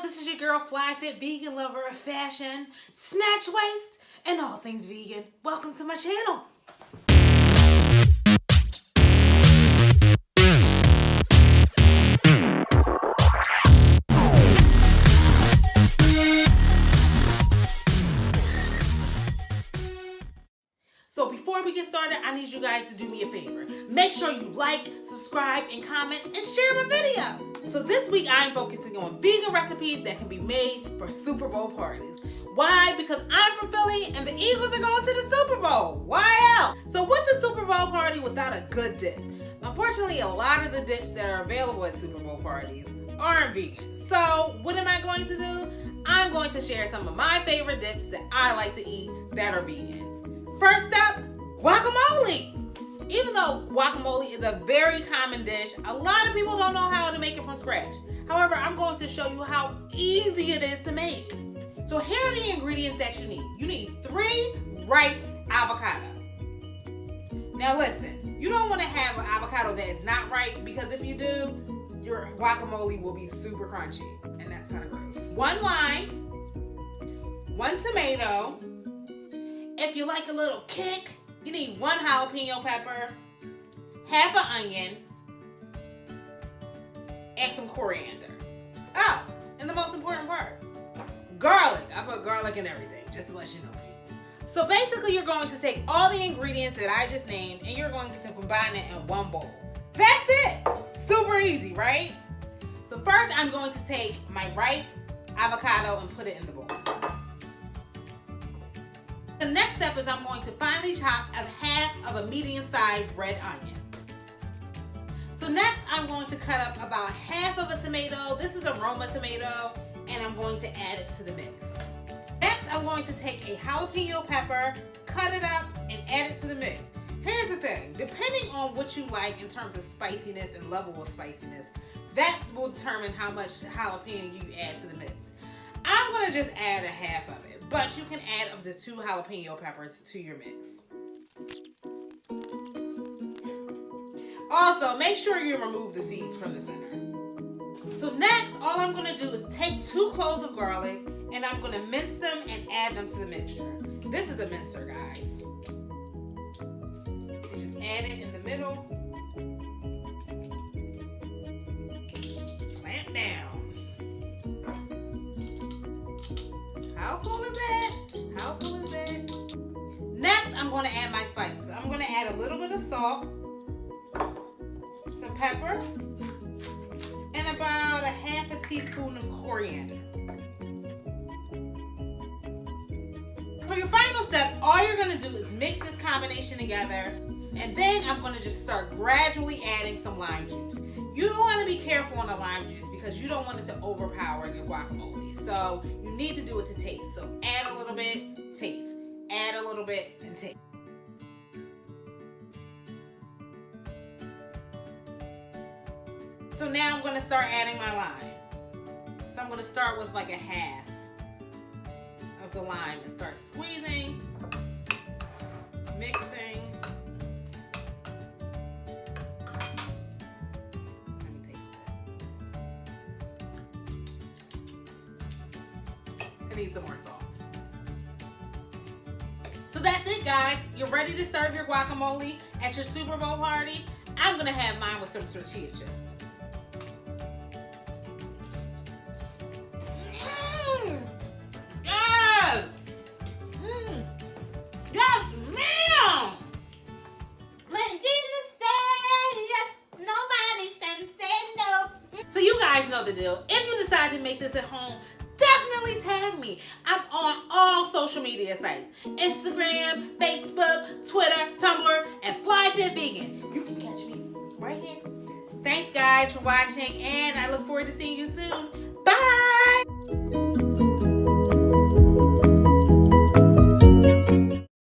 this is your girl, Fly Fit Vegan Lover of fashion, snatch waist, and all things vegan. Welcome to my channel. So before we get started, I need you guys to do me a favor. Make sure you like, subscribe, and comment, and share my video. So this week, I'm focusing on vegan recipes that can be made for Super Bowl parties. Why? Because I'm from Philly, and the Eagles are going to the Super Bowl. Why else? So what's a Super Bowl party without a good dip? Unfortunately, a lot of the dips that are available at Super Bowl parties aren't vegan. So what am I going to do? I'm going to share some of my favorite dips that I like to eat that are vegan. First up, guacamole. Even though guacamole is a very common dish, a lot of people don't know how to make it from scratch. However, I'm going to show you how easy it is to make. So here are the ingredients that you need. You need 3 ripe avocados. Now listen, you don't want to have an avocado that is not ripe, because if you do, your guacamole will be super crunchy, and that's kind of gross. 1 lime, 1 tomato. If you like a little kick, you need 1 jalapeno pepper, half an onion, and some coriander. Oh, and the most important part, garlic. I put garlic in everything, just to let you know. So basically, you're going to take all the ingredients that I just named, and you're going to combine it in one bowl. That's it. Super easy, right? So first, I'm going to take my ripe avocado and put it in the bowl. The next step is I'm going to finely chop half of a medium-sized red onion. So next, I'm going to cut up about half of a tomato. This is a Roma tomato, and I'm going to add it to the mix. Next, I'm going to take a jalapeno pepper, cut it up, and add it to the mix. Here's the thing, depending on what you like in terms of spiciness and level of spiciness, that will determine how much jalapeno you add to the mix. I'm going to just add a half of it, but you can add up to 2 jalapeno peppers to your mix. Also, make sure you remove the seeds from the center. So next, all I'm going to do is take 2 cloves of garlic, and I'm going to mince them and add them to the mixture. This is a mincer, guys. You just add it in the middle. Clamp down. How cool is that? How cool is that? Next, I'm going to add my spices. I'm going to add a little bit of salt, some pepper, and about a half a teaspoon of coriander. For your final step, all you're going to do is mix this combination together, and then I'm going to just start gradually adding some lime juice. You don't want to be careful on the lime juice because you don't want it to overpower your guacamole. So you need to do it to taste. So add a little bit, taste. Add a little bit, and taste. So now I'm going to start adding my lime. So I'm going to start with like a half of the lime and start squeezing, mixing. Let me taste it. I need some more salt. So that's it, guys. You're ready to serve your guacamole at your Super Bowl party. I'm going to have mine with some tortilla chips. Know the deal. If you decide to make this at home, definitely tag me. I'm on all social media sites: Instagram, Facebook, Twitter, Tumblr, and Fly Fit Vegan. You can catch me right here. Thanks guys for watching, and I look forward to seeing you soon. Bye!